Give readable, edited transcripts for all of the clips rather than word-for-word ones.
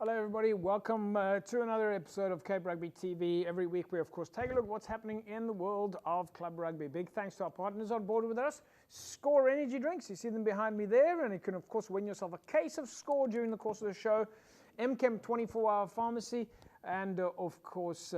Hello everybody, welcome to another episode of Cape Rugby TV. Every week we of course take a look at what's happening in the world of club rugby. Big thanks to our partners on board with us. Score energy drinks, you see them behind me there, and you can of course win yourself a case of Score during the course of the show. MChem 24-hour pharmacy, and of course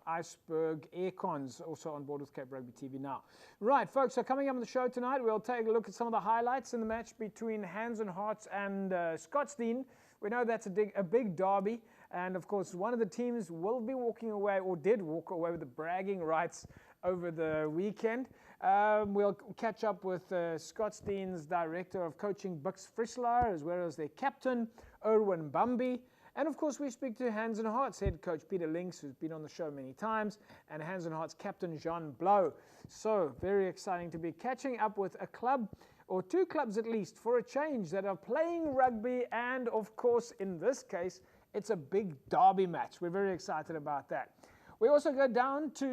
Iceberg Aircons also on board with Cape Rugby TV now. Right folks, so coming up on the show tonight we'll take a look at some of the highlights in the match between Hands and Hearts and Scottsdene. We know that's a big derby, and of course one of the teams will be walking away, or did walk away, with the bragging rights over the weekend. We'll catch up with Scottsdene's Director of Coaching, Bux Frischlaar, as well as their captain, Erwin Bambi. And of course we speak to Hands and Hearts head coach Peter Links, who's been on the show many times, and Hands and Hearts captain Jean Blow. So very exciting to be catching up with a club, or two clubs at least, for a change, that are playing rugby, and of course in this case it's a big derby match. We're very excited about that. We also go down to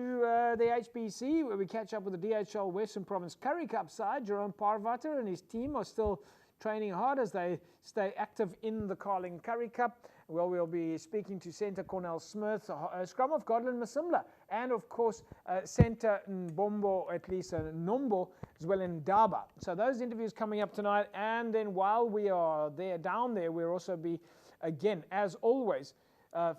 the HBC, where we catch up with the DHL Western Province Currie Cup side. Jerome Parvater and his team are still training hard as they stay active in the Carling Currie Cup. Well, we'll be speaking to Centre Cornell Smith, scrum of Godlin Masimla, and of course Centre Mbombo, at least Nombo, as well in Daba. So those interviews coming up tonight, and then while we are down there, we'll also be, again, as always,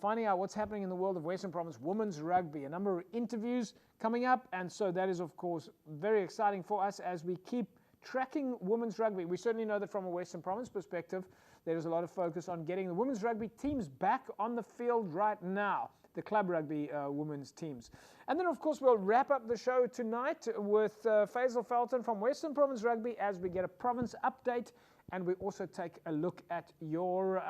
finding out what's happening in the world of Western Province women's rugby. A number of interviews coming up, and so that is of course very exciting for us as we keep tracking women's rugby. We certainly know that from a Western Province perspective, there is a lot of focus on getting the women's rugby teams back on the field right now, the club rugby women's teams. And then of course we'll wrap up the show tonight with Faisal Felton from Western Province Rugby as we get a province update, and we also take a look at your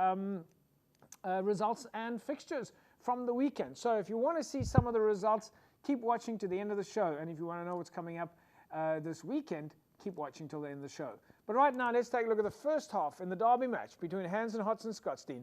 results and fixtures from the weekend. So if you want to see some of the results, keep watching to the end of the show, and if you want to know what's coming up this weekend, keep watching till the end of the show. But right now, let's take a look at the first half in the derby match between Hands and Hearts and Scottsdene.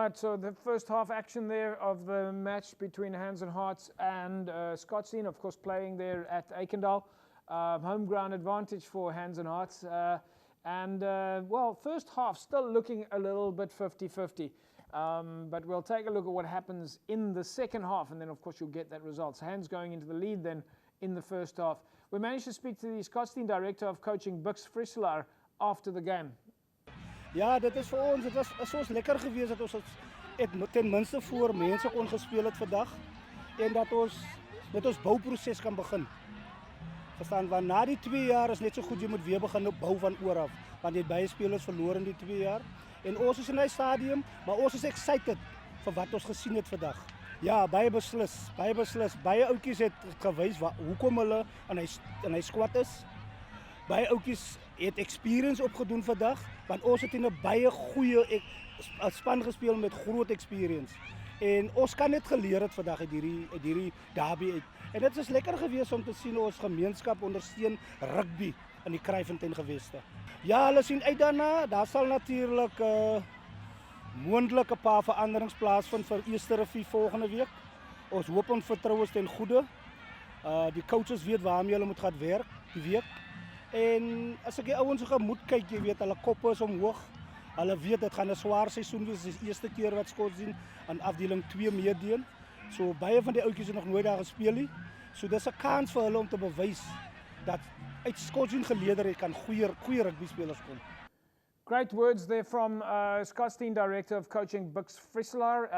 Right, so the first half action there of the match between Hands and Hearts and Scotstoun, of course, playing there at Aikendal. Home ground advantage for Hands and Hearts. Well, first half still looking a little bit 50-50. But we'll take a look at what happens in the second half, and then, of course, you'll get that result. So Hands going into the lead then in the first half. We managed to speak to the Scotstoun director of coaching, Bux Frieselaar, after the game. Ja, dit is vir ons, dit was soos lekker geweest dat ons het ten minste voor mense kon gespeel het vandag en dat ons met ons bouproses kan begin. Verstaan, want na die 2 jaar is net so goed jy moet weer begin op bou van oor af, want jy het baie spelers verloor in die 2 jaar. En ons is in die stadium, maar ons is excited vir wat ons gesien het vandag. Ja, baie beslis. Baie oudjies het gewys hoekom hulle in hy squad is. Baie oudjies het experience opgedoen vandag, want ons het in 'n baie goeie span gespeel met groot experience. En ons kan net geleer het vandag uit hierdie derby uit. En dit is lekker geweest om te sien ons gemeenskap ondersteun rugby in die Kraaifontein geweste. Ja, hulle sien uit daarna. Daar sal natuurlik moontlik 'n paar veranderings plaasvind vir Eerste Rivier volgende week. Ons hoop en vertrou is ten goeie. Die coaches weet waarmee hulle moet gaan werk die week. En as ek die ouens se gemoed kyk, jy weet, hulle koppe is omhoog. Hulle weet dit gaan 'n swaar seisoen wees. Dit is die eerste keer wat Scotstoun aan afdeling 2 meedeen. So baie van die ouetjies het nog nooit daar gespeel nie. So dis 'n kans vir hulle om te bewys dat uit Scotstoun geleerdheid kan goeie rugby spelers kom. Great words there from Scotstoun Director of Coaching, Bux Frieselaar,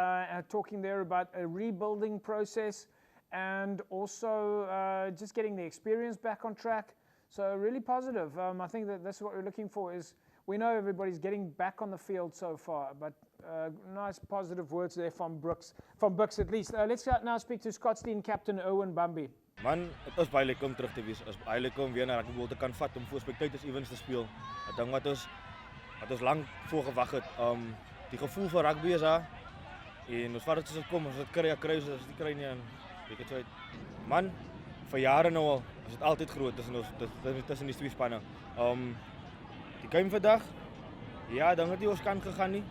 talking there about a rebuilding process and also just getting the experience back on track. So really positive. I think that that's what we're looking for. Is we know everybody's getting back on the field so far, but nice positive words there from Bux at least. Let's now speak to Scotstoun captain Owen Bambi. Man, het is baie lekker om terug te wees. Het is baie lekker om weer na rugby te kan vat om voor spectators events te speel. Ek dink wat ons lang voor gewag het. Die gevoel van rugby is daar. En ons vat dit soos dit kom, as dit kry, as dit kry nie en ek het so uit. Man, vir jare nou al, is dit altyd groot tussen die twee spanne. Die game vandag, ja, dan het nie ons kant gegaan nie.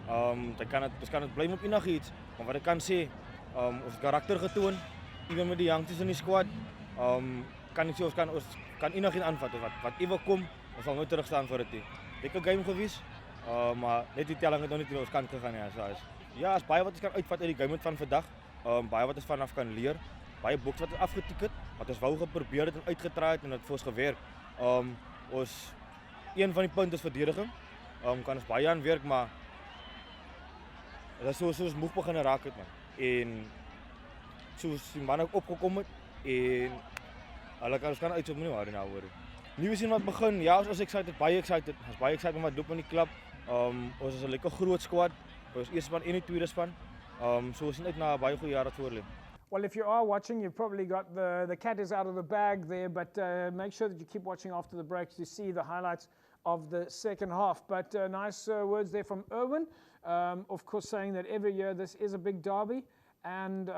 Ons kan het blame op enigiets, maar wat ek kan sê, ons karakter getoon, even met die youngsters in die squad, kan ek sê, ons kan enigiets aanvat, wat ewe kom, ons sal nooit terugstaan vir dit nie. Lekker game gewees, maar net die telling het nog nie ons kant gegaan nie. Ja, is baie wat ons kan uitvat uit die game van vandag, baie wat ons vanaf kan leer, baie boks wat ons afgetik het, wat ons wou geprobeer het en uitgetraai het en het vir ons gewerk. Een van die punte is verdediging, kan ons baie aan werk, maar dat is soos ons moeg begin raak het, man. En soos die man ook opgekom het, en ons kan uit so nie waar nou hoor. Nuwe sien wat begin, ja, ons is excited, baie excited. Ons baie excited om wat loop in die klub. Ons is 'n lekker groot squad, ons eerste span en die tweede span. So ons sien uit na 'n baie goeie jaar wat voor lê. Well, if you are watching, you've probably got the cat is out of the bag there, but make sure that you keep watching after the break to see the highlights of the second half. But nice words there from Erwin, of course saying that every year this is a big derby, and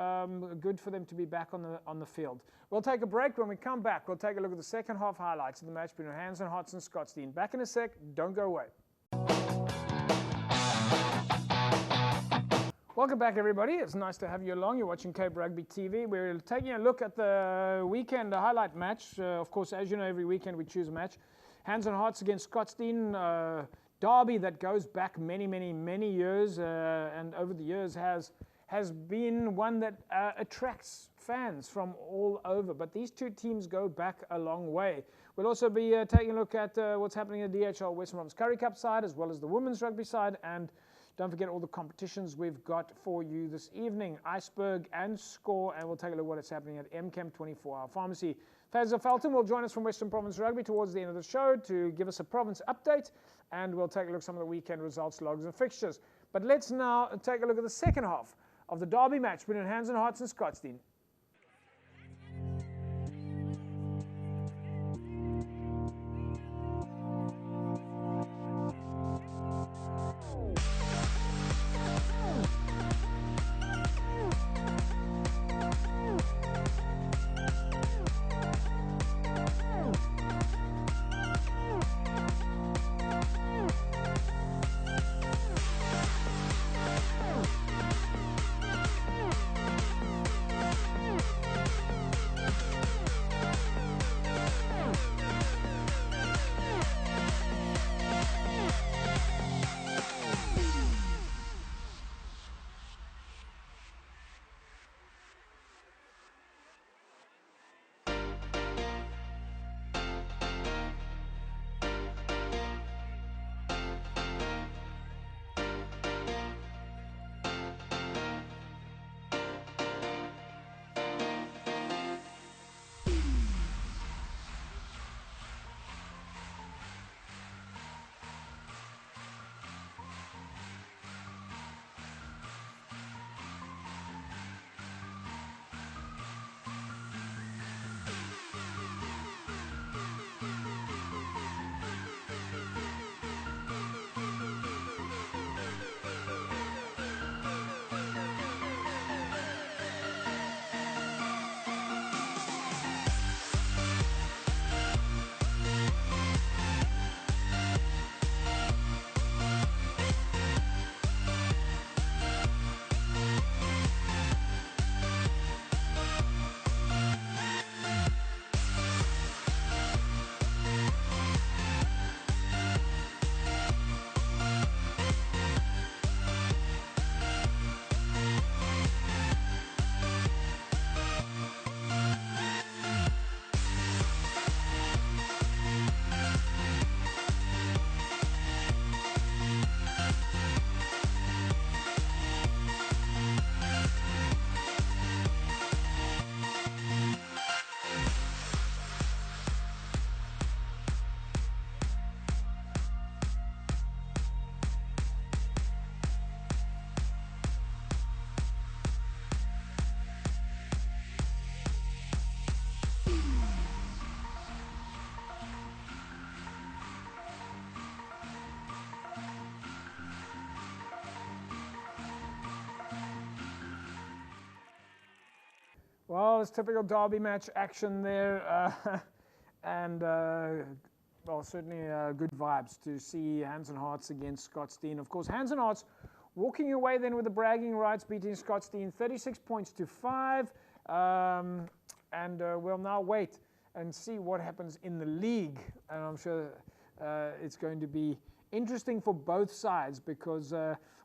good for them to be back on the field. We'll take a break. When we come back, we'll take a look at the second half highlights of the match between Hands and Hearts and Scotstoun. Back in a sec, don't go away. Welcome back, everybody. It's nice to have you along. You're watching Cape Rugby TV. We're taking a look at the weekend highlight match. Of course, as you know, every weekend we choose a match. Hands and Hearts against Scotstoun. Derby that goes back many years, and over the years has been one that attracts fans from all over. But these two teams go back a long way. We'll also be taking a look at what's happening in the DHL Western Province Currie Cup side, as well as the women's rugby side, and don't forget all the competitions we've got for you this evening. Iceberg and Score, and we'll take a look at what's happening at MCAM 24-hour Pharmacy. Fazer Felton will join us from Western Province Rugby towards the end of the show to give us a province update, and we'll take a look at some of the weekend results, logs and fixtures. But let's now take a look at the second half of the derby match between Hands and Hearts and Scotstoun. Well, it's typical derby match action there, and well, certainly good vibes to see Hands and Hearts against Scottsdene. Of course, Hands and Hearts walking away then with the bragging rights, beating Scottsdene 36 points to 5, and we'll now wait and see what happens in the league. And I'm sure it's going to be interesting for both sides, because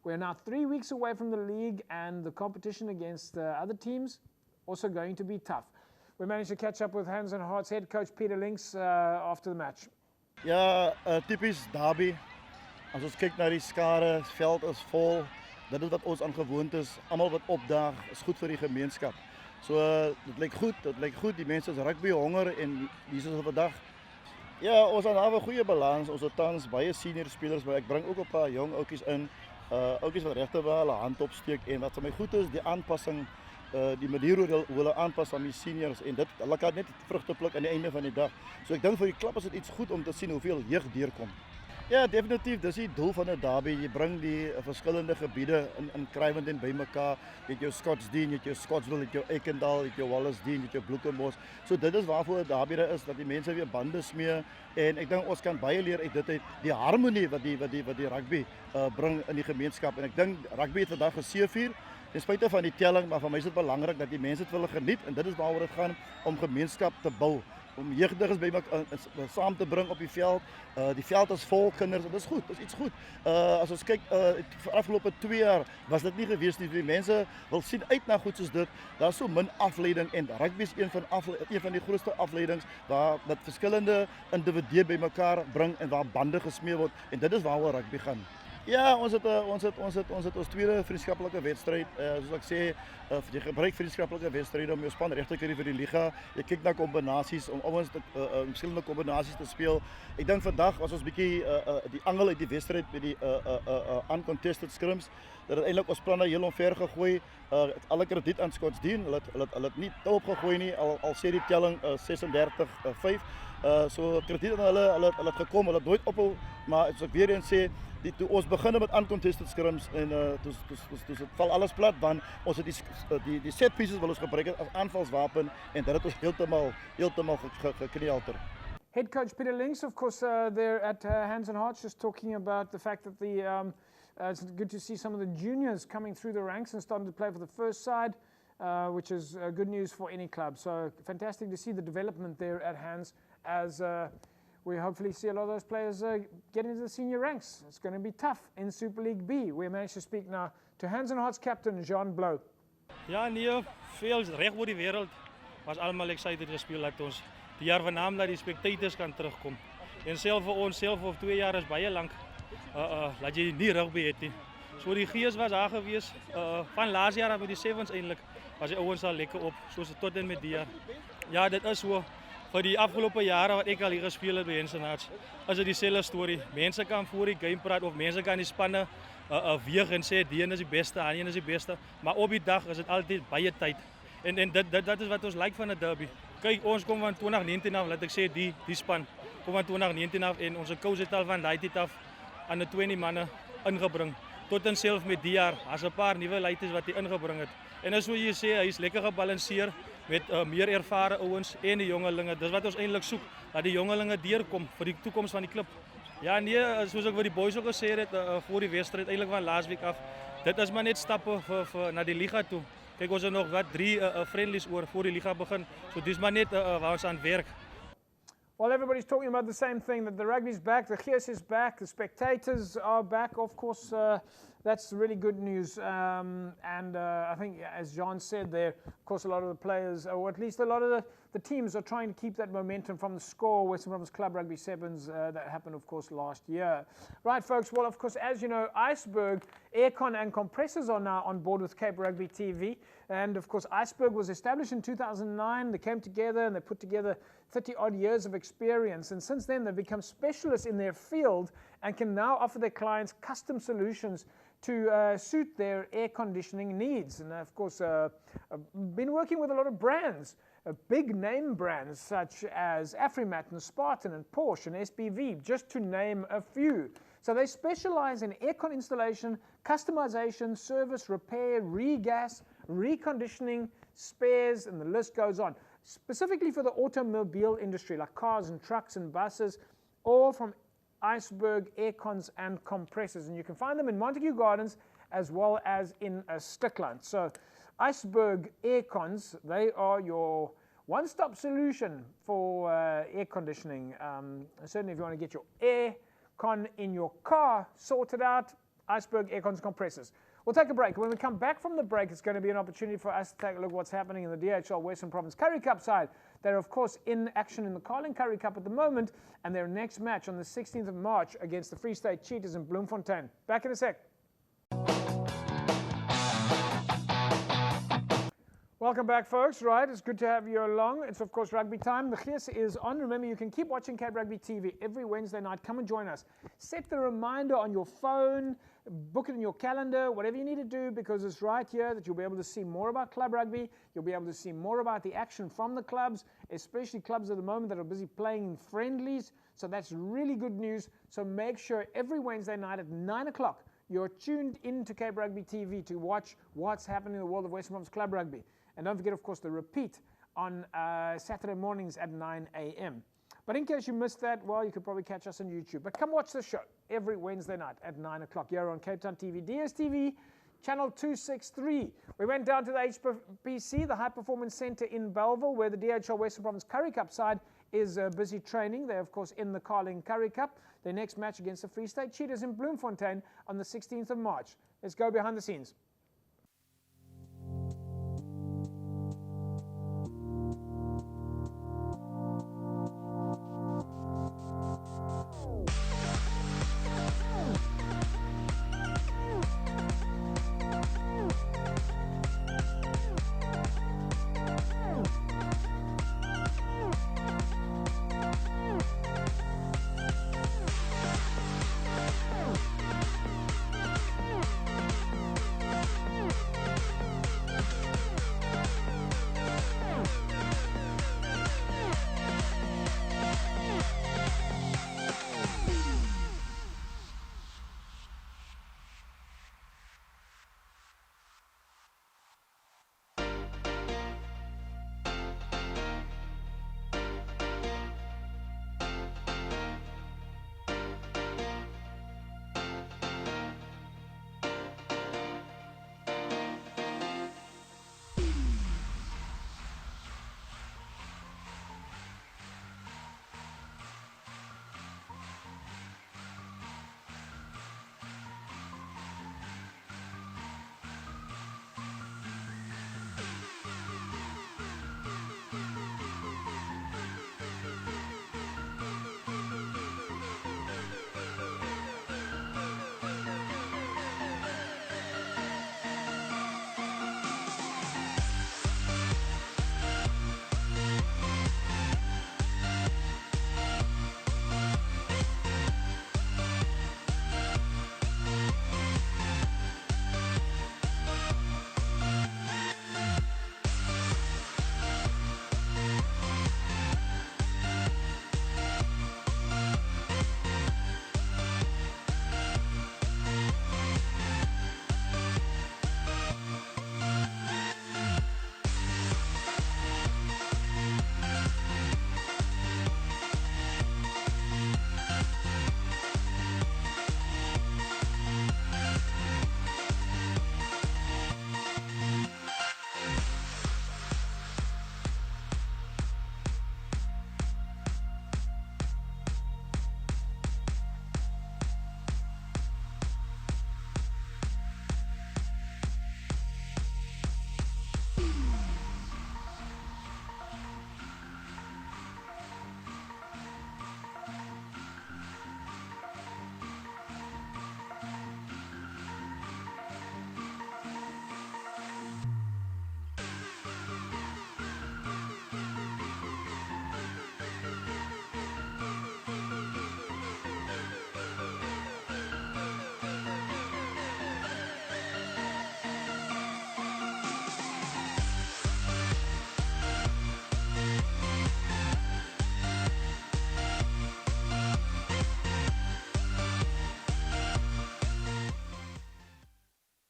we're now 3 weeks away from the league, and the competition against other teams also going to be tough. We managed to catch up with Hands and Hearts head coach Peter Links after the match. Ja, typies derby. As ons kyk na die skare, veld is vol. Dit is wat ons aangewoond is. Almal wat opdaag is goed vir die gemeenskap. So dit lyk goed. Die mense is rugby honger en hier is ons vandag. Ja, ons het 'n goeie balans. Ons het tans baie senior spelers, maar ek bring ook 'n paar jong ouetjies in. Ouetjies wat regte waar hulle hand opsteek, en wat vir my goed is, die aanpassing, die manier hoe hulle aanpas aan die seniors, en dit hulle kan net vrugte pluk aan die einde van die dag. So ek dink vir die klub is dit iets goed om te sien hoeveel jeug deurkom. Ja, definitief, dis die doel van 'n derby. Jy bring die verskillende gebiede in Kraaifontein bymekaar. Jy het jou Scottsdene, jy het jou Scottsville, jy het jou Eikendal, jy het jou Wallisdene, jy het jou Bloekomos. So dit is waarvoor 'n derby is, dat die mense weer bande smee, en ek dink ons kan baie leer uit dit uit, die harmonie wat die rugby bring in die gemeenskap. En ek dink rugby het vandag geseëvier, ten spyte van die telling, maar vir my is dit belangrik dat die mense dit wil geniet, en dit is waaroor dit gaan, om gemeenskap te bou, om jeugdiges bymekaar saam te bring op die veld. Die veld is vol kinders, en dit is goed, dit is iets goed. As ons kyk, vir afgelope 2 jaar was dit nie gewees nie. Die mense wil sien uit na goed soos dit. Daar's so min afleiding, en rugby is een van die grootste afleidings waar dat verskillende individue bymekaar bring en waar bande gesmee word, en dit is waaroor rugby gaan. Ja, ons het ons tweede vriendskaplike wedstryd. Soos ek sê, jy gebruik vriendskaplike wedstryde om jou span reg te kry vir die liga. Jy kyk na kombinasies, om ouens verskillende kombinasies te speel. Ek dink vandag was ons bietjie die angel uit die wedstryd met die uncontested scrims. Dat het eintlik ons planne heel omver gegooi. Alle krediet aan Scottsdene. Hulle het nie te opgegooi nie, al sê die telling 36-5. So krediet aan hulle het gekom, hulle het nooit ophou, maar as ek weer eens sê, toe ons begin met uncontested scrims, en het val alles plat, want ons het die set pieces wil ons gebruik as aanvalswapen, en dit het ons heeltemal gekneelter. Head coach Peter Links, of course, there at Hands and Hearts, just talking about the fact that it's good to see some of the juniors coming through the ranks and starting to play for the first side, which is good news for any club. So fantastic to see the development there at Hands, as we hopefully see a lot of those players get into the senior ranks. It's going to be tough in Super League B. We managed to speak now to Hands and Hearts captain Jean Blow. Ja, nee, veel reg oor die wêreld was almal excited gespeel dat ons die jaar van naam dat die spectators kan terugkom. En self vir ons of 2 jaar is baie lank. Laat jy nie rugby het nie. So die gees was daar gewees van laas jaar met die sevens eintlik. Was die ouens al lekker op, soos tot en met die jaar. Ja, dit is so. Vir die afgelope jare wat ek al hier gespeel het by Hands and Hearts, is dit dieselfde storie. Mense kan voor die game praat, of mense kan die spanne weeg en sê die een is die beste, die een is die beste, maar op die dag is dit altyd baie tyd. En dit is wat ons like van 'n derby. Kyk, ons kom van 2019 af, laat ek sê die span kom van 2019 af, en ons coach het al van daai tyd af aan 20 manne ingebring. Tot en self met die jaar, as 'n paar nuwe leiers wat hy ingebring het. En as jy sê, hy is lekker gebalanseer met meer ervare ouens en die jongelinge. Dis wat ons eintlik soek, dat die jongelinge deurkom vir die toekoms van die klub. Ja, nee, soos ek vir die boys ook gesê het voor die wedstryd eintlik van laasweek af. Dit is maar net stappe vir na die liga toe. Kyk, ons het nog wat 3 friendlies oor voor die liga begin. So dis maar net waar ons aan werk. Well, everybody's talking about the same thing, that the rugby's back, the gees is back, the spectators are back. Of course, that's really good news. And I think, as John said there, of course, a lot of the players, or at least a lot of the teams are trying to keep that momentum from the score, Western Province Club Rugby Sevens that happened, of course, last year. Right, folks, well, of course, as you know, Iceberg, aircon and compressors are now on board with Cape Rugby TV. And, of course, Iceberg was established in 2009. They came together and they put together 30-odd years of experience. And since then, they've become specialists in their field and can now offer their clients custom solutions to suit their air conditioning needs. And, of course, been working with a lot of brands, big name brands such as Afrimat and Spartan and Porsche and SPV, just to name a few. So they specialize in aircon installation, customization, service, repair, regas, reconditioning, spares, and the list goes on. Specifically for the automobile industry, like cars and trucks and buses, all from Iceberg aircons and compressors. And you can find them in Montague Gardens as well as in Stickland. So Iceberg aircons, they are your one-stop solution for air conditioning. Certainly if you want to get your air con in your car sorted out, Iceberg aircons compressors. We'll take a break. When we come back from the break, it's going to be an opportunity for us to take a look at what's happening in the DHL Western Province Currie Cup side. They're, of course, in action in the Carling Currie Cup at the moment, and their next match on the 16th of March against the Free State Cheetahs in Bloemfontein. Back in a sec. Welcome back, folks. Right, it's good to have you along. It's, of course, rugby time. The gees is on. Remember, you can keep watching Cape Rugby TV every Wednesday night. Come and join us. Set the reminder on your phone, book it in your calendar, whatever you need to do, because it's right here that you'll be able to see more about club rugby. You'll be able to see more about the action from the clubs, especially clubs at the moment that are busy playing in friendlies. So that's really good news. So make sure every Wednesday night at 9 o'clock, you're tuned into Cape Rugby TV to watch what's happening in the world of Western Province Club Rugby. And don't forget, of course, the repeat on Saturday mornings at 9 a.m. But in case you missed that, well, you could probably catch us on YouTube. But come watch the show every Wednesday night at 9 o'clock here on Cape Town TV, DSTV, channel 263. We went down to the HPC, the High Performance Centre in Belleville, where the DHL Western Province Currie Cup side is busy training. They're, of course, in the Carling Currie Cup. Their next match against the Free State Cheetahs in Bloemfontein on the 16th of March. Let's go behind the scenes.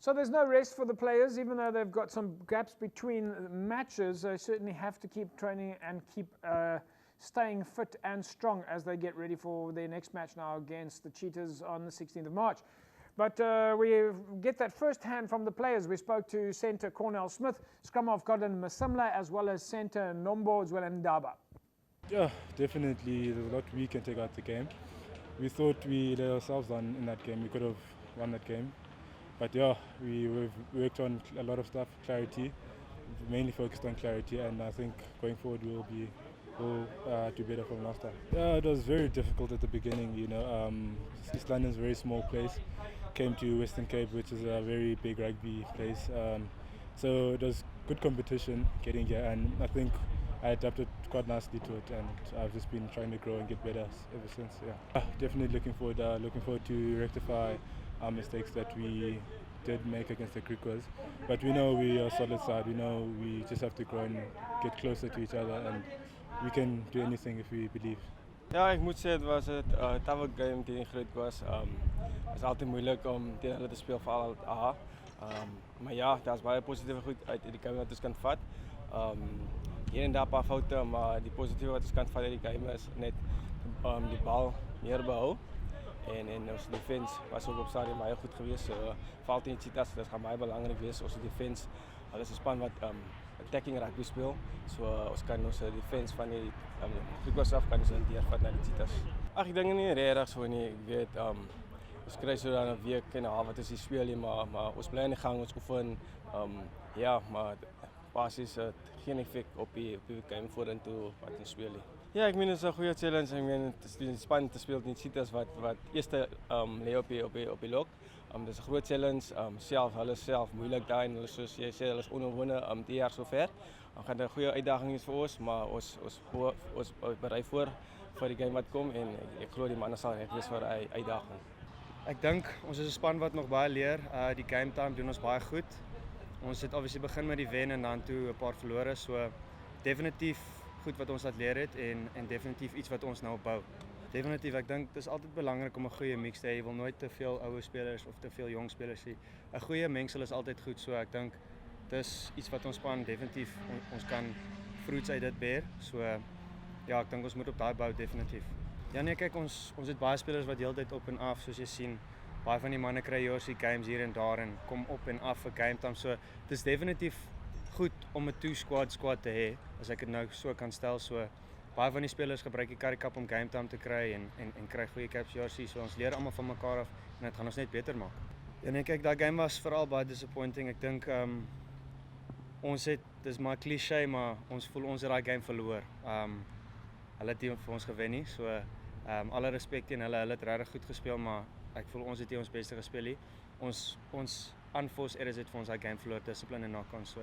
So there's no rest for the players, even though they've got some gaps between matches. They certainly have to keep training and keep staying fit and strong as they get ready for their next match now against the Cheetahs on the 16th of March. But we get that first hand from the players. We spoke to centre Cornell Smith, scrum half Godwin Masimla, as well as centre Nombo as well and Ndaba. Yeah, definitely. There's a lot we can take out the game. We thought we let ourselves down in that game. We could have won that game. But yeah, we've worked on a lot of stuff, clarity, mainly focused on clarity, and I think going forward we'll do better from last time. Yeah, it was very difficult at the beginning, you know. East London's a very small place. Came to Western Cape, which is a very big rugby place. So it was good competition getting here, and I think I adapted quite nicely to it, and I've just been trying to grow and get better ever since. Yeah, definitely looking forward to rectify our mistakes that we did make against the Griquas. But we know we are a solid side. We know we just have to grow and get closer to each other, and we can do anything if we believe. Ja, ik moet zeggen, het was een taffe game tegen Griquas. Het is altijd moeilijk om tegen hulle te speel, vooral het A. Maar ja, daar is baie positieve goed uit die game wat ons kan vat. Hier en daar een paar fouten, maar die positieve wat ons kan vat uit die game is net die bal meer behou. En ons defense was ook op stadium baie goed geweest. So, valt in die Cheetahs, dat gaan baie belangrijk wees. Onze defense, hulle is een span wat attacking rugby speel. So ons kan onze defense van die Griquas af kan ons deurvat naar die Cheetahs. Ag, ek dink nie regtig so nie. Ek weet ons kry so dan 'n week en 'n half wat is die speel nie, maar ons bly aan die gang, ons oefen. Ja, maar basies geen effek op die game vorentoe wat ons speel nie. Ja, ek meen dit is 'n goeie challenge. Ek meen dit is die span te speel teen Cheetahs wat eerste lê op die lok. Dis 'n groot challenge. Hulle self moeilik daai en hulle soos jy sê, hulle is onoorwonde die jaar sover. Gaan 'n goeie uitdaging wees vir ons, maar ons berei voor die game wat kom en ek glo die manne sal reg wees vir die uitdaging. Ek dink ons is 'n span wat nog baie leer. Die game time doen ons baie goed. Ons het obviously begin met die wen en dan toe 'n paar verlore, so definitief goed wat ons laat leer het en definitief iets wat ons nou opbou. Definitief, ek dink dit is altyd belangrik om 'n goeie mix te hê. Jy wil nooit te veel ouer spelers of te veel jong spelers hê. 'n Goeie mengsel is altyd goed, so ek dink dis iets wat ons span definitief ons kan fruits uit dit bear. So ja, ek dink ons moet op daai bou definitief. Ja nee, kyk ons het baie spelers wat heeltyd op en af, soos jy sien. Baie van die manne kry Josie games hier en daar en kom op en af vir game time. So dis definitief goed om 'n two squad te hê, as ek dit nou so kan stel. So baie van die spelers gebruik die curry cup om game time te kry en kry goeie caps Josie. So ons leer almal van mekaar af en dit gaan ons net beter maak. Ja nee, kyk, daai game was veral baie disappointing. Ek dink dis maar cliché, maar ons voel ons het daai game verloor. Hulle het nie vir ons gewen nie. So alle respek teen hulle het regtig goed gespeel, maar ek voel ons het nie ons beste gespeel nie. Ons unforced errors het vir ons daai game verloor, dissipline en knock-on. So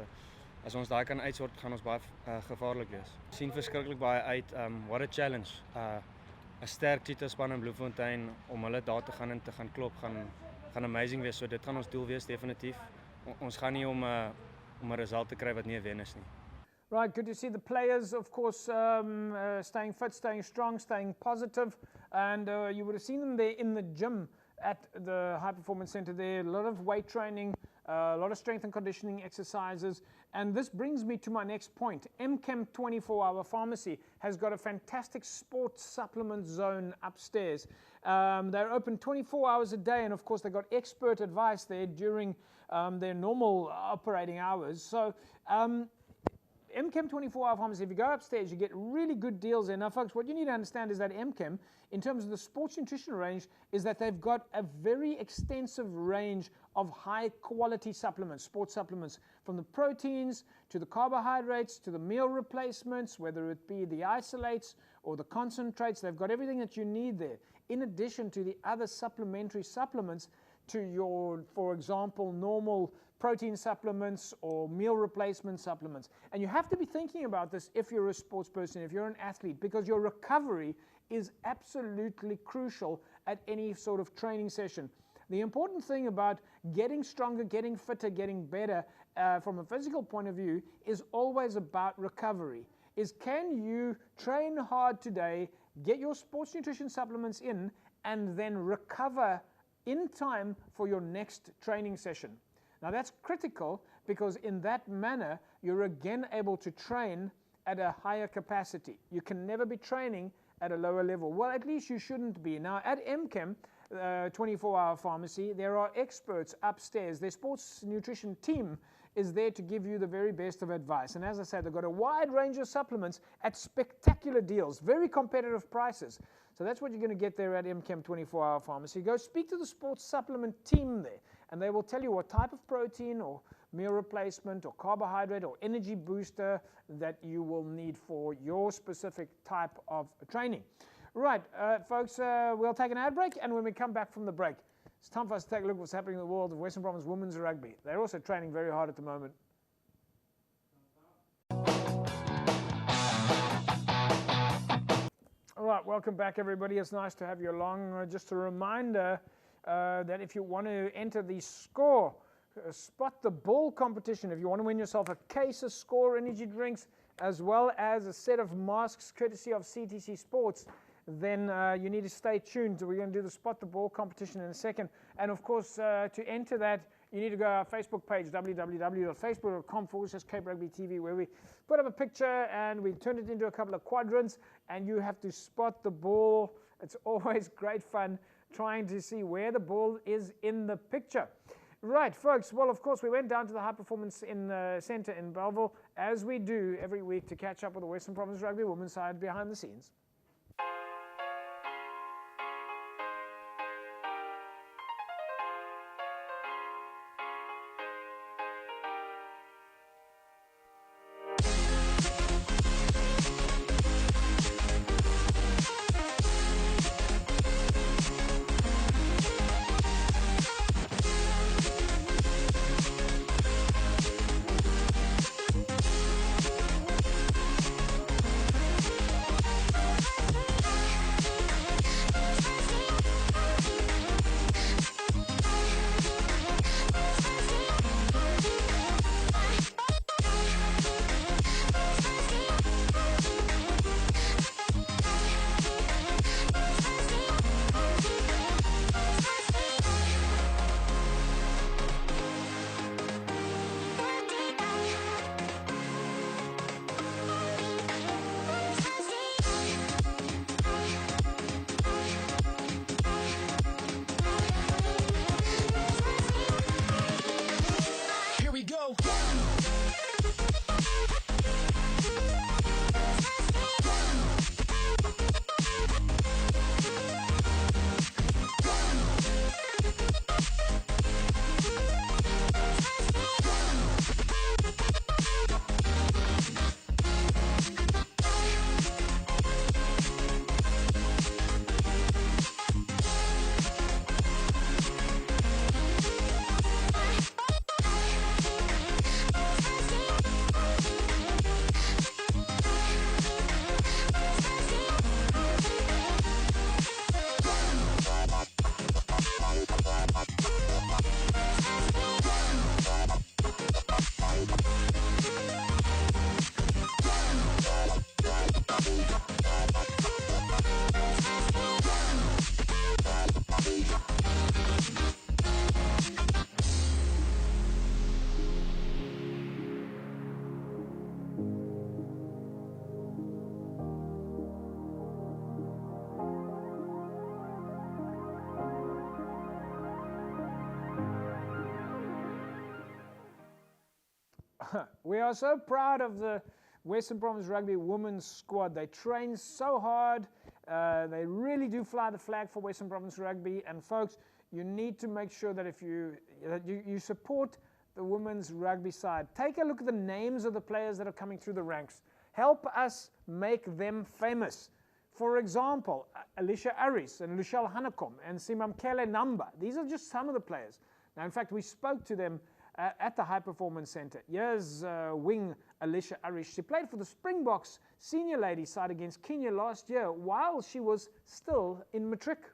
as ons daai kan uitsort, gaan ons baie gevaarlik wees. Sien verskriklik baie uit. What a challenge. 'n Sterk Cheetah span in Bloemfontein om hulle daar te gaan en te gaan klop gaan amazing wees. So dit gaan ons doel wees definitief. Ons gaan nie om 'n result te kry wat nie 'n wen is nie. Right, good to see the players, of course, staying fit, staying strong, staying positive. And you would have seen them there in the gym at the High Performance Center there. A lot of weight training, a lot of strength and conditioning exercises. And this brings me to my next point. MChem 24-hour Pharmacy has got a fantastic sports supplement zone upstairs. They're open 24 hours a day, and of course they've got expert advice there during their normal operating hours. So MChem 24-hour Pharmacy, if you go upstairs, you get really good deals there. Now, folks, what you need to understand is that MChem, in terms of the sports nutrition range, is that they've got a very extensive range of high-quality supplements, sports supplements, from the proteins to the carbohydrates to the meal replacements, whether it be the isolates or the concentrates. They've got everything that you need there, in addition to the other supplementary supplements to your, for example, normal protein supplements or meal replacement supplements. And you have to be thinking about this if you're a sports person, if you're an athlete, because your recovery is absolutely crucial at any sort of training session. The important thing about getting stronger, getting fitter, getting better from a physical point of view is always about recovery. Can you train hard today, get your sports nutrition supplements in, and then recover in time for your next training session? Now that's critical because in that manner, you're again able to train at a higher capacity. You can never be training at a lower level. Well, at least you shouldn't be. Now at MChem, 24-hour pharmacy, there are experts upstairs. Their sports nutrition team is there to give you the very best of advice. And as I said, they've got a wide range of supplements at spectacular deals, very competitive prices. So that's what you're going to get there at MChem 24-hour pharmacy. Go speak to the sports supplement team there, and they will tell you what type of protein or meal replacement or carbohydrate or energy booster that you will need for your specific type of training. Right, folks, we'll take an ad break, and when we come back from the break, it's time for us to take a look at what's happening in the world of Western Province women's rugby. They're also training very hard at the moment. All right, welcome back, everybody. It's nice to have you along. Just a reminder that if you want to enter the SCORE Spot the Ball competition, if you want to win yourself a case of SCORE energy drinks, as well as a set of masks courtesy of CTC Sports, then you need to stay tuned. We're going to do the Spot the Ball competition in a second. And of course, to enter that, you need to go to our Facebook page, www.facebook.com/Cape Rugby TV, where we put up a picture and we turn it into a couple of quadrants, and you have to spot the ball. It's always great fun trying to see where the ball is in the picture. Right, folks, well, of course, we went down to the High Performance Centre in Belleville, as we do every week, to catch up with the Western Province Rugby women's side behind the scenes. We are so proud of the Western Province Rugby women's squad. They train so hard. They really do fly the flag for Western Province Rugby. And folks, you need to make sure that if you support the women's rugby side. Take a look at the names of the players that are coming through the ranks. Help us make them famous. For example, Alicia Aris and Lucielle Hanekom and Simamkele Namba. These are just some of the players. Now, in fact, we spoke to them at the High Performance Centre. Here's wing Alicia Arish. She played for the Springboks senior ladies side against Kenya last year while she was still in matric.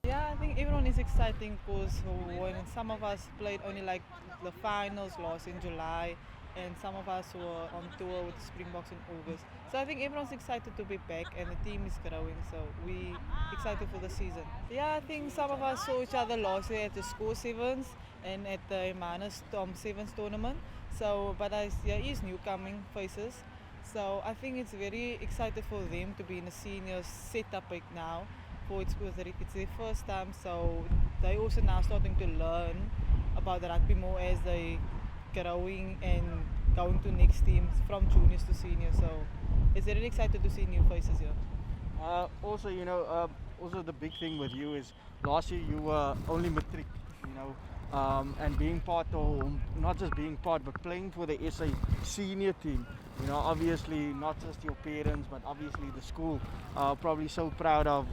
Yeah, I think everyone is exciting because when some of us played only like the finals lost in July, and some of us were on tour with the Springboks in August. So I think everyone's excited to be back, and the team is growing, so we excited for the season. Yeah, I think some of us saw each other last year at the Score Sevens and at the Manus Sevens tournament. So, but there is new coming faces. So I think it's very excited for them to be in a senior setup right now. It's their first time, so they also now starting to learn about the rugby more as they growing and going to next teams from juniors to seniors. So it's really excited to see new faces here. Also, also the big thing with you is last year you were only matric, and being part of, not just being part, but playing for the SA senior team. Obviously not just your parents, but obviously the school are probably so proud of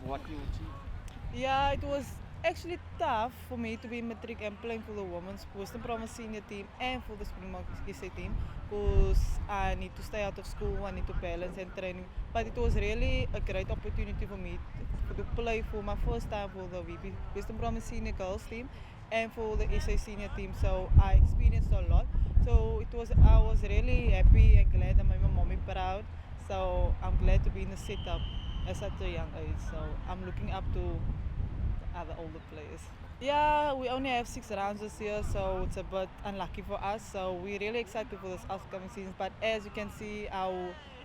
what you achieved. Yeah, it was actually tough for me to be matric and playing for the women's Western Province senior team and for the Springbok SA team, because I need to stay out of school, I need to balance and training. But it was really a great opportunity for me to play for my first time for the VP Western Province senior girls team and for the SA senior team. So I experienced a lot. So I was really happy and glad that made my mommy proud. So I'm glad to be in the setup at such a young age. So I'm looking up to other older players. Yeah, we only have 6 rounds this year, so it's a bit unlucky for us. So we're really excited for this upcoming season. But as you can see,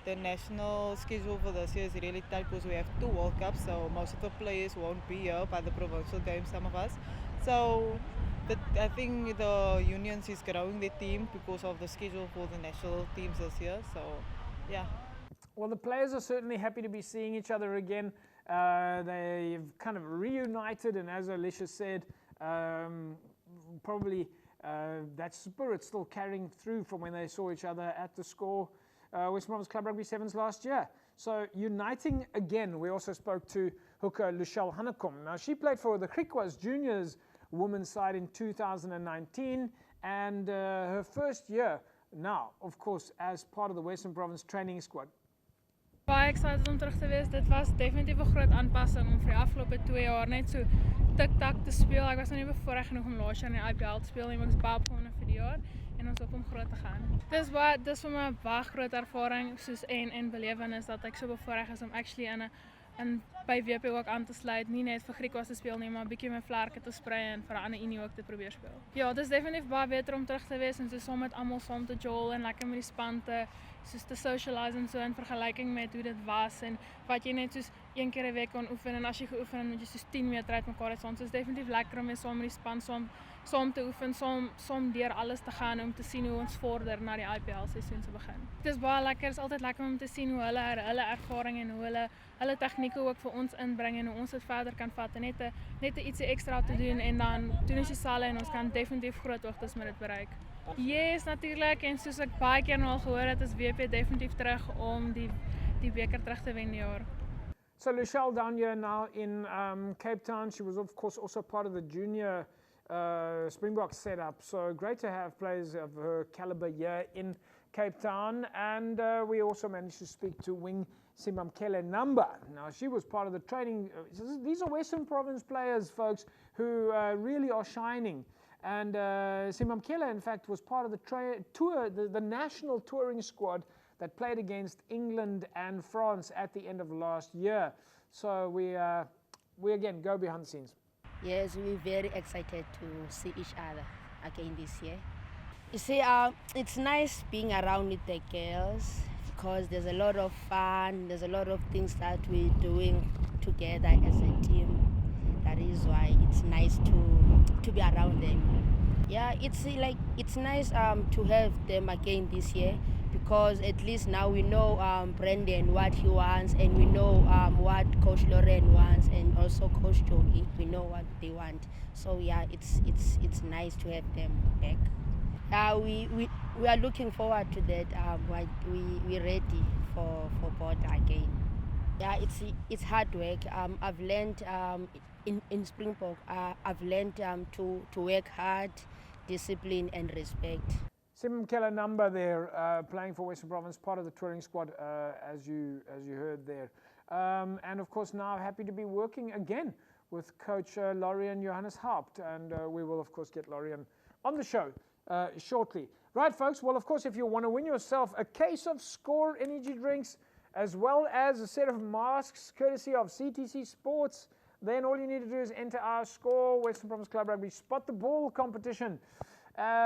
the national schedule for this year is really tight because we have 2 World Cups. So most of the players won't be here by the provincial games, some of us. So I think the unions is growing their team because of the schedule for the national teams this year. So yeah. Well, the players are certainly happy to be seeing each other again. They've kind of reunited, and as Alicia said, probably that spirit still carrying through from when they saw each other at the Score Western Province Club Rugby Sevens last year. So uniting again. We also spoke to hooker Lushelle Hanekom. Now she played for the Griquas Juniors women's side in 2019, and her first year now, of course, as part of the Western Province training squad. Baie excited om terug te wees. Dit was definitief 'n groot aanpassing om vir die afgelope 2 jaar net so tik-tak te speel. Ek was nou nie bevoorreg genoeg om laas jaar in die IPL te speel nie, maar ek is baie opgewonde vir die jaar en ons hoop om groot te gaan. Dis vir my 'n baie groot ervaring soos en belewenis dat ek so bevoorreg is om actually in by WP ook aan te sluit, nie net vir Griquas te speel nie, maar 'n bietjie my vlerke te sprei en vir 'n ander unie ook te probeer speel. Ja, dis definitief baie beter om terug te wees en so saam met almal saam te jol en lekker met die span te socialize en so in vergelyking met hoe dit was en wat jy net soos 1 keer 'n week kan oefen en as jy geoefen het moet jy soos 10 meter uit mekaar uit staan. So is definitief lekker om mee saam met die span saam te oefen, saam deur alles te gaan om te sien hoe ons vorder na die IPL seisoen se begin. Dit is baie lekker, is altyd lekker om te sien hoe hulle ervaring en hoe hulle tegnieke ook vir ons inbring en hoe ons dit verder kan vat en net 'n ietsie ekstra te doen en dan doen ons dieselfde en ons kan definitief groot hoogtes met dit bereik. Yes, natuurlik, en soos ek baie keer nou al gehoor het, is WP definitief terug om die beker terug te wen die jaar. So Lushelle down here now in Cape Town. She was of course also part of the junior Springbok setup. So great to have players of her caliber here in Cape Town. And we also managed to speak to wing Simamkele Namba. Now she was part of the training. These are Western Province players, folks, who really are shining. And Simamkele, in fact, was part of the national touring squad that played against England and France at the end of last year. So we again go behind the scenes. Yes, we're very excited to see each other again this year. You see, it's nice being around with the girls because there's a lot of fun, there's a lot of things that we're doing together as a team. That is why it's nice to be around them. Yeah, it's nice to have them again this year because at least now we know Brendan what he wants and we know what Coach Lauren wants and also Coach Jogi. We know what they want. So yeah, it's nice to have them back. We are looking forward to that. We're ready for border again. Yeah, it's hard work. I've learned in Springbok. I've learned to work hard, discipline and respect. Simamkele Namba there, playing for Western Province, part of the touring squad, as you heard there. And of course now happy to be working again with Coach Lorian Johannes Haupt, and we will of course get Lorian on the show shortly. Right, folks. Well, of course, if you want to win yourself a case of Score energy drinks, as well as a set of masks, courtesy of CTC Sports, then all you need to do is enter our Score Western Province Club Rugby Spot the Ball competition.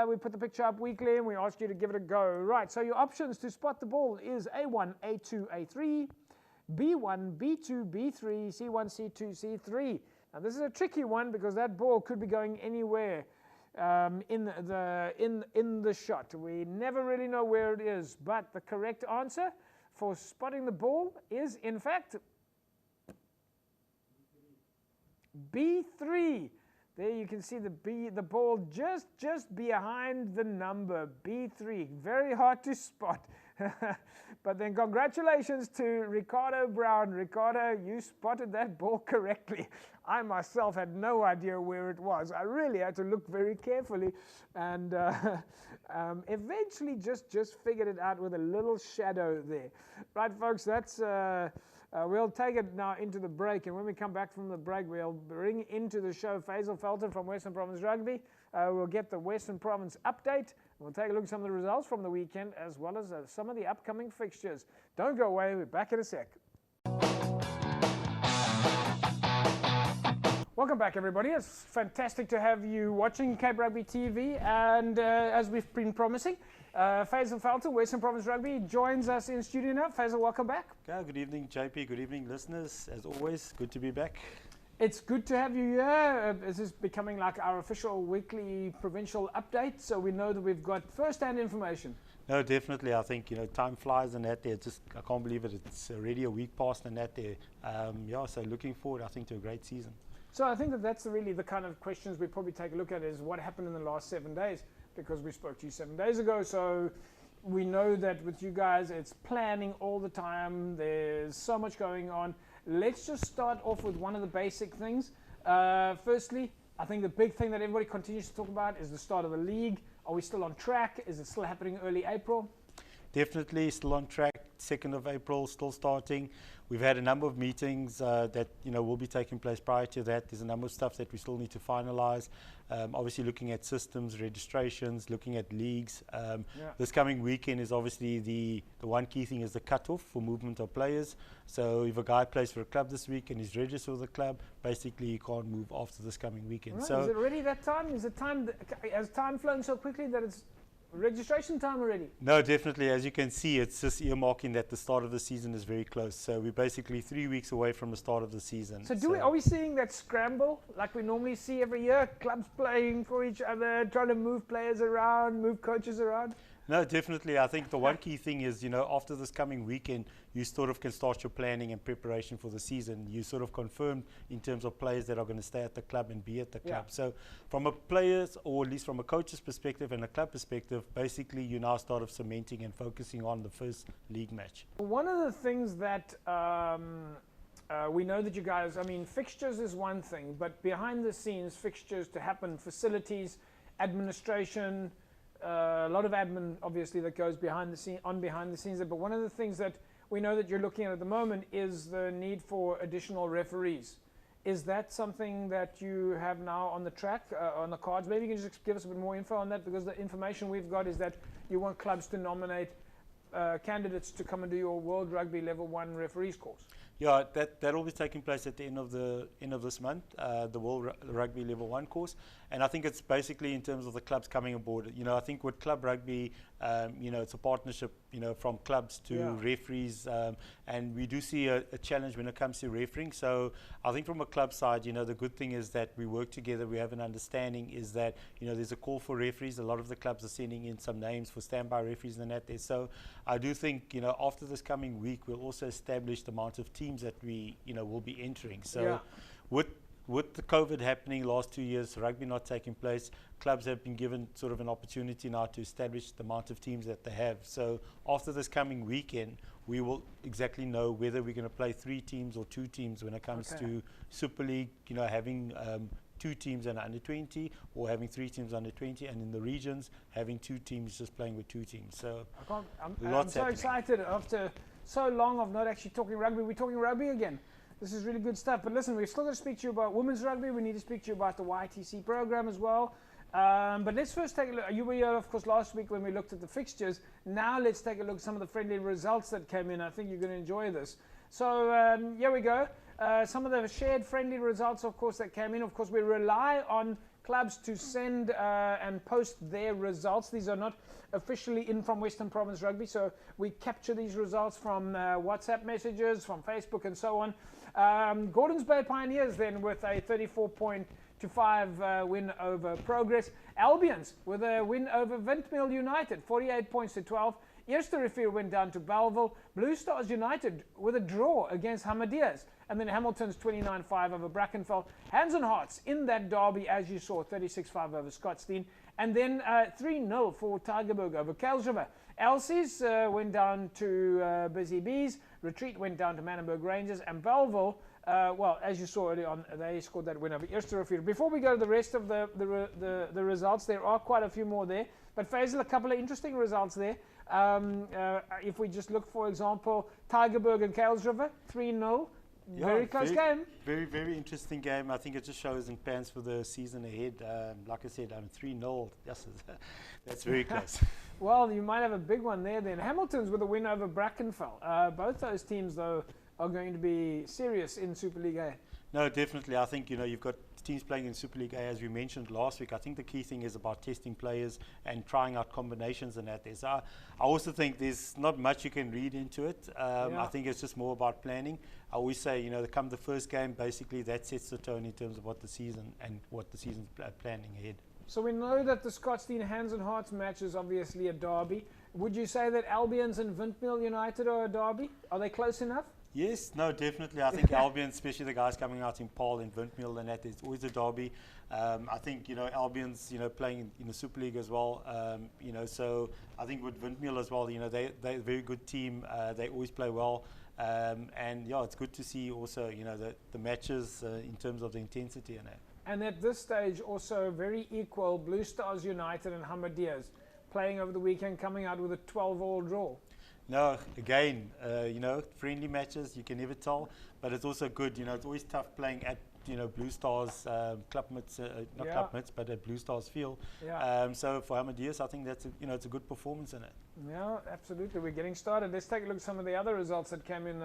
We put the picture up weekly and we ask you to give it a go. Right, so your options to spot the ball is A1, A2, A3, B1, B2, B3, C1, C2, C3. Now this is a tricky one because that ball could be going anywhere in the shot. We never really know where it is, but the correct answer for spotting the ball is in fact B3. There you can see the ball just behind the number B3. Very hard to spot. But then congratulations to Ricardo Brown. Ricardo, you spotted that ball correctly. I myself had no idea where it was. I really had to look very carefully and eventually just figured it out with a little shadow there. Right, folks, that's we'll take it now into the break, and when we come back from the break, we'll bring into the show Faisal Felton from Western Province Rugby. We'll get the Western Province update. We'll take a look at some of the results from the weekend, as well as some of the upcoming fixtures. Don't go away. We're back in a sec. Welcome back, everybody. It's fantastic to have you watching Cape Rugby TV, and as we've been promising, Faisal Felton, Western Province Rugby, joins us in studio now. Faisal, welcome back. Okay, good evening, JP. Good evening, listeners. As always, good to be back. It's good to have you here. This is becoming like our official weekly provincial update, so we know that we've got first-hand information. No, definitely. I think, time flies and that there. I can't believe it. It's already a week past and that there. So looking forward, I think, to a great season. So I think that's really the kind of questions we probably take a look at is what happened in the last 7 days, because we spoke to you 7 days ago. So we know that with you guys, it's planning all the time. There's so much going on. Let's just start off with one of the basic things. Firstly, I think the big thing that everybody continues to talk about is the start of the league. Are we still on track? Is it still happening early April? Definitely still on track. 2nd of April, still starting. We've had a number of meetings that will be taking place prior to that. There's a number of stuff that we still need to finalize. Obviously looking at systems, registrations, looking at leagues. This coming weekend is obviously the one key thing is the cutoff for movement of players. So if a guy plays for a club this week and is registered with the club, basically he can't move after this coming weekend. Right. So is it already that time? Has time flown so quickly that it's registration time already? No, definitely. As you can see, it's just earmarking that the start of the season is very close. So we're basically 3 weeks away from the start of the season. So are we seeing that scramble like we normally see every year? Clubs playing for each other, trying to move players around, move coaches around? No, definitely. I think the one key thing is, after this coming weekend, you sort of can start your planning and preparation for the season. You sort of confirmed in terms of players that are going to stay at the club and be at the club. So from a player's, or at least from a coach's perspective and a club perspective, basically you now start of cementing and focusing on the first league match. One of the things that we know that you guys, fixtures is one thing, but behind the scenes, fixtures to happen, facilities, administration, a lot of admin obviously that goes behind the scenes there, but one of the things that we know that you're looking at the moment is the need for additional referees. Is that something that you have now on the track, on the cards? Maybe you can just give us a bit more info on that, because the information we've got is that you want clubs to nominate candidates to come and do your World Rugby Level 1 referees course. Yeah, that will be taking place at the end of this month, the World Rugby Level 1 course. And I think it's basically in terms of the clubs coming aboard. I think with club rugby, it's a partnership, from clubs to referees. And we do see a challenge when it comes to refereeing. So I think from a club side, the good thing is that we work together. We have an understanding is that, there's a call for referees. A lot of the clubs are sending in some names for standby referees and that there. So I do think, after this coming week, we'll also establish the amount of teams that we, will be entering. So with the COVID happening last 2 years, rugby not taking place, clubs have been given sort of an opportunity now to establish the amount of teams that they have. So after this coming weekend, we will exactly know whether we're going to play 3 teams or 2 teams when it comes to Super League, having 2 teams and under 20, or having 3 teams under 20, and in the regions having 2 teams just playing with 2 teams. So I'm so excited after so long of not actually talking rugby. We're talking rugby again. This is really good stuff. But listen, we've still got to speak to you about women's rugby. We need to speak to you about the YTC program as well. But let's first take a look. You were here, of course, last week when we looked at the fixtures. Now let's take a look at some of the friendly results that came in. I think you're going to enjoy this. So here we go. Some of the shared friendly results, of course, that came in. Of course, we rely on clubs to send and post their results. These are not officially in from Western Province Rugby, so we capture these results from WhatsApp messages, from Facebook, and so on. Gordons Bay Pioneers then with a 34-5 win over Progress. Albions with a win over Windmill United, 48-12. Eersterivier went down to Bellville. Blue Stars United with a draw against Hamadias. And then Hamilton's 29-5 over Brackenfell. Hands and Hearts in that derby, as you saw, 36-5 over Scottsdene. And then 3-0 for Tygerberg over Kelsriver. Elsie's went down to Busy Bees. Retreat went down to Manenberg Rangers. And Bellville, well, as you saw earlier on, they scored that win over Eersterivier. Before we go to the rest of the results, there are quite a few more there. But Faisal, a couple of interesting results there. If we just look, for example, Tygerberg and Kelsriver, 3-0. Very close game. Very, very interesting game. I think it just shows in plans for the season ahead. Like I said, 3-0. That's very close. Well, you might have a big one there then. Hamilton's with a win over Brackenfell. Both those teams, though, are going to be serious in Super League A. No, definitely. I think, you've got teams playing in Super League A, as we mentioned last week. I think the key thing is about testing players and trying out combinations and that. I also think there's not much you can read into it. I think it's just more about planning. I always say, come the first game, basically that sets the tone in terms of what the season and what the season's planning ahead. So we know that the Scottsdene Hands and Hearts match is obviously a derby. Would you say that Albions and Windmill United are a derby? Are they close enough? Yes, no, definitely. I think Albion, especially the guys coming out in Paul and Windmill and that, is always a derby. I think, Albion's, playing in the Super League as well. So I think with Windmill as well, they're a very good team. They always play well. It's good to see also, the matches in terms of the intensity and that. And at this stage, also very equal, Blue Stars United and Hamadias playing over the weekend, coming out with a 12-all draw. No, again, friendly matches, you can never tell, but it's also good. It's always tough playing at, Blue Stars club mitts, not club mitts, but at Blue Stars field. Yeah. So for Hamadias, I think that's it's a good performance in it. Yeah, absolutely. We're getting started. Let's take a look at some of the other results that came in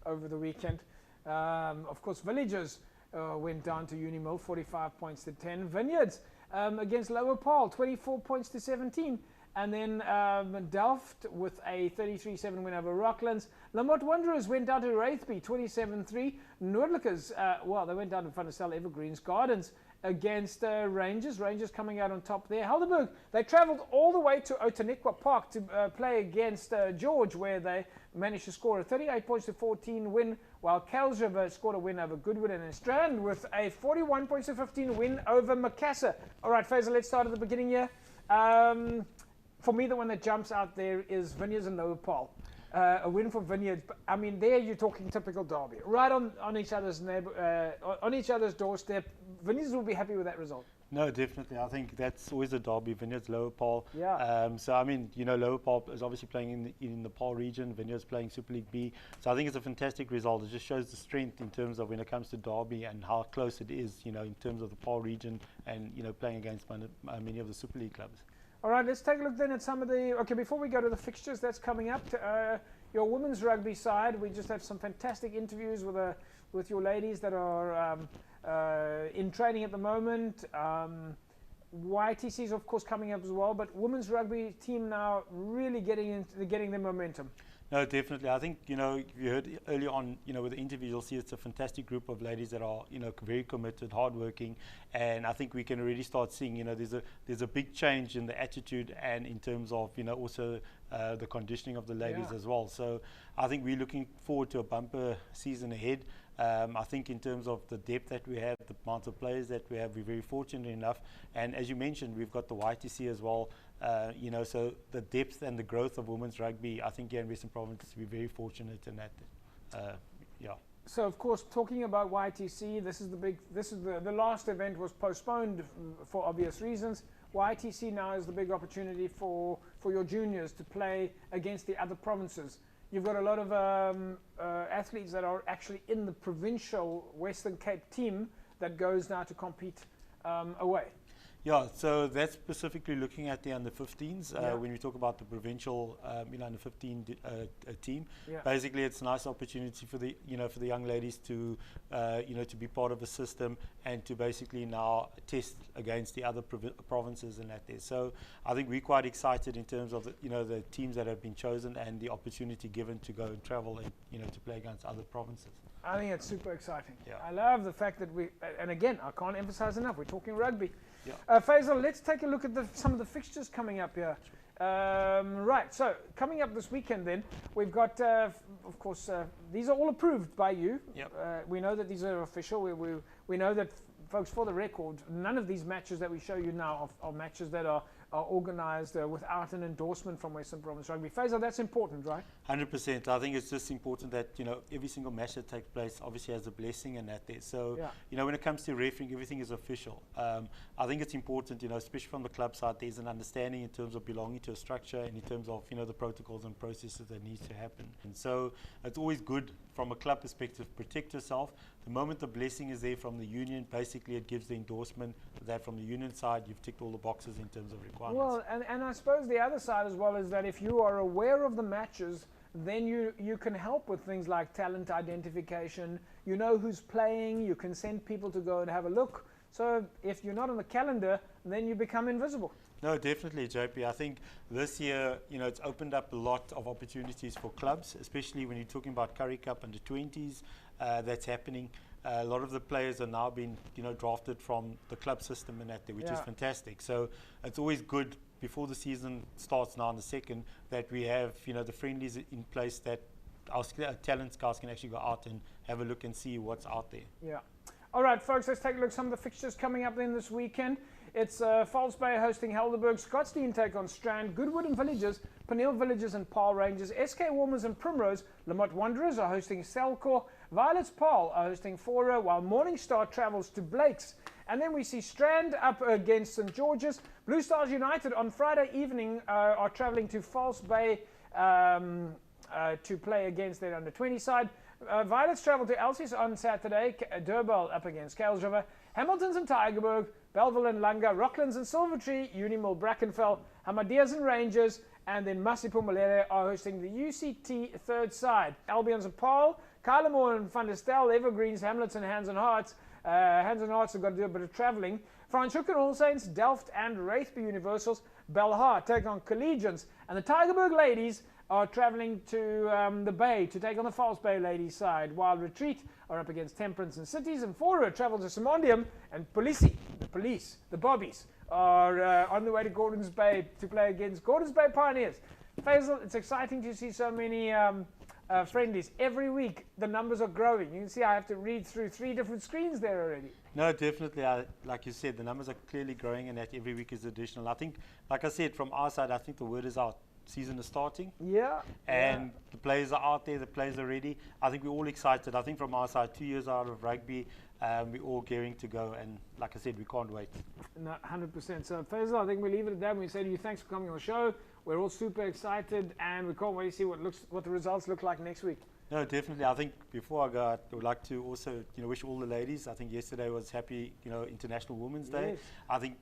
over the weekend. Of course, Villagers went down to Unimill, 45 points to 10. Vineyards against Lower Paarl, 24 points to 17. And then Delft with a 33-7 win over Rocklands. Lamont Wanderers went down to Wraithby, 27-3. Noordlikers, they went down to Van der Stel Evergreens Gardens against Rangers. Rangers coming out on top there. Helderberg, they travelled all the way to Outeniqua Park to play against George, where they managed to score a 38 points to 14 win, while Kelsriver scored a win over Goodwood, and Strand with a 41 points to 15 win over Macassar. All right, Faisal, let's start at the beginning here. For me, the one that jumps out there is Vineyards and Lower Paarl. A win for Vineyards. I mean, there you're talking typical derby, right on each other's on each other's doorstep. Vineyards will be happy with that result. No, definitely. I think that's always a derby. Vineyards, Lower Paarl. Yeah. So I mean, Lower Paarl is obviously playing in the Paarl region. Vineyards playing Super League B. So I think it's a fantastic result. It just shows the strength in terms of when it comes to derby and how close it is. In terms of the Paarl region and playing against many of the Super League clubs. All right, let's take a look then at some of the... Okay, before we go to the fixtures that's coming up, your women's rugby side, we just have some fantastic interviews with your ladies that are in training at the moment. YTC is, of course, coming up as well, but women's rugby team now really getting their momentum. No, definitely. I think, if you heard earlier on, with the interview, you'll see it's a fantastic group of ladies that are, very committed, hardworking, and I think we can already start seeing, there's a big change in the attitude and in terms of, also the conditioning of the ladies as well. So I think we're looking forward to a bumper season ahead. I think in terms of the depth that we have, the amount of players that we have, we're very fortunate enough. And as you mentioned, we've got the YTC as well. So the depth and the growth of women's rugby, I think here in Western Province, we're very fortunate in that. So of course, talking about YTC, the last event was postponed for obvious reasons. YTC now is the big opportunity for your juniors to play against the other provinces. You've got a lot of athletes that are actually in the provincial Western Cape team that goes now to compete away. Yeah, so that's specifically looking at the under 15s. Yeah. When we talk about the provincial, under 15 team, Yeah. basically it's a nice opportunity for the, for the young ladies to, to be part of a system and to basically now test against the other provinces and that there. So I think we're quite excited in terms of the teams that have been chosen and the opportunity given to go and travel and to play against other provinces. I think it's super exciting. Yeah. I love the fact that and again, I can't emphasize enough, we're talking rugby. Yeah. Faisal, let's take a look at some of the fixtures coming up here. Right, so coming up this weekend then, we've got, of course, these are all approved by you. Yep. We know that these are official. We know that, folks, for the record, none of these matches that we show you now are matches that are organised without an endorsement from Western Province Rugby. Faisal, that's important, right? 100%. I think it's just important that every single match that takes place obviously has a blessing and that there. So when it comes to refereeing, everything is official. I think it's important, especially from the club side, there's an understanding in terms of belonging to a structure and in terms of the protocols and processes that need to happen. And so it's always good from a club perspective, protect yourself. The moment the blessing is there from the union, basically it gives the endorsement that from the union side you've ticked all the boxes in terms of requirements. Well, and I suppose the other side as well is that if you are aware of the matches, then you can help with things like talent identification. You know who's playing, you can send people to go and have a look. So if you're not on the calendar, then you become invisible. No, definitely, JP. I think this year, it's opened up a lot of opportunities for clubs, especially when you're talking about Currie Cup under 20s. That's happening. A lot of the players are now being, drafted from the club system and that, which is fantastic. So it's always good before the season starts now in the second that we have, the friendlies in place that our talent scouts can actually go out and have a look and see what's out there. Yeah. All right, folks, let's take a look at some of the fixtures coming up then this weekend. It's False Bay hosting Helderberg, Scottsdene take on Strand, Goodwood and Villages, Peniel Villages and Paarl Rangers, SK Warmers and Primrose, Lamont Wanderers are hosting Selkor, Violets Paarl are hosting Fora, while Morningstar travels to Blake's. And then we see Strand up against St George's. Blue Stars United on Friday evening are travelling to False Bay to play against their under-20 side. Violets travel to Elsie's on Saturday, Durban up against Kales River, Hamiltons and Tygerberg, Belleville and Langa, Rocklands and Silvertree, Unimil Brackenfell, Hamadeas and Rangers, and then Masipumalere are hosting the UCT third side. Albions and Paarl, Kylemore and Van der Stel, Evergreens, Hamlets and Hands and Hearts. Hands and Hearts have got to do a bit of travelling. Franschhoek and All Saints, Delft and Wraithby Universals, Belhar take on Collegians, and the Tygerberg ladies are travelling to the Bay to take on the False Bay ladies side, while Retreat are up against Temperance and Cities, and Fora travel to Simondium, and the Bobbies, are on the way to Gordons Bay to play against Gordons Bay Pioneers. Faisal, it's exciting to see so many friendlies. Every week the numbers are growing. You can see I have to read through 3 different screens there already. No, definitely. Like you said, the numbers are clearly growing and that every week is additional. I think, like I said, from our side, I think the word is out. Season is starting. Yeah. And the players are out there, the players are ready. I think we're all excited. I think from our side, 2 years out of rugby, we're all gearing to go. And like I said, we can't wait. No, 100%. So, Faisal, I think we leave it at that. We say to you, thanks for coming on the show. We're all super excited, and we can't wait to see what the results look like next week. No, definitely. I think before I go, I would like to also, wish all the ladies. I think yesterday was happy, International Women's Day. Yes. I think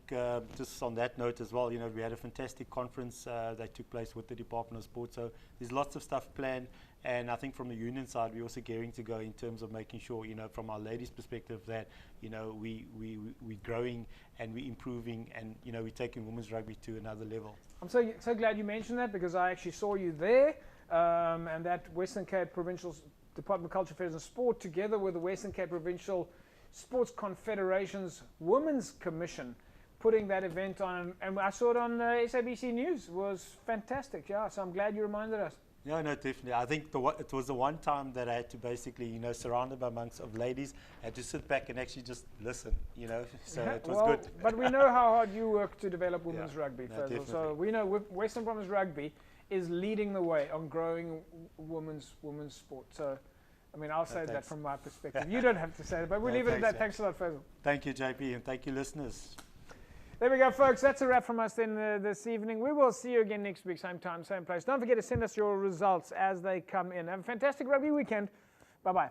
just on that note as well, we had a fantastic conference that took place with the Department of Sport. So there's lots of stuff planned. And I think from the union side, we're also gearing to go in terms of making sure, from our ladies' perspective, that, we're growing and we're improving and, we're taking women's rugby to another level. I'm so glad you mentioned that, because I actually saw you there. And that Western Cape Provincial Department of Culture, Affairs and Sport, together with the Western Cape Provincial Sports Confederation's Women's Commission, putting that event on. And I saw it on SABC News. It was fantastic, yeah. So I'm glad you reminded us. Yeah, no, definitely. I think it was the one time that I had to basically, surrounded by amongst of ladies, I had to sit back and actually just listen, So it was good. But we know how hard you work to develop women's rugby, no, Faisal. definitely. So we know Western Province Rugby is leading the way on growing women's sport. So, I'll say that from my perspective. You don't have to say it, but we'll leave it at that. Thanks a lot, Faisal. Thank you, JP, and thank you, listeners. There we go, folks. That's a wrap from us then this evening. We will see you again next week, same time, same place. Don't forget to send us your results as they come in. Have a fantastic rugby weekend. Bye-bye.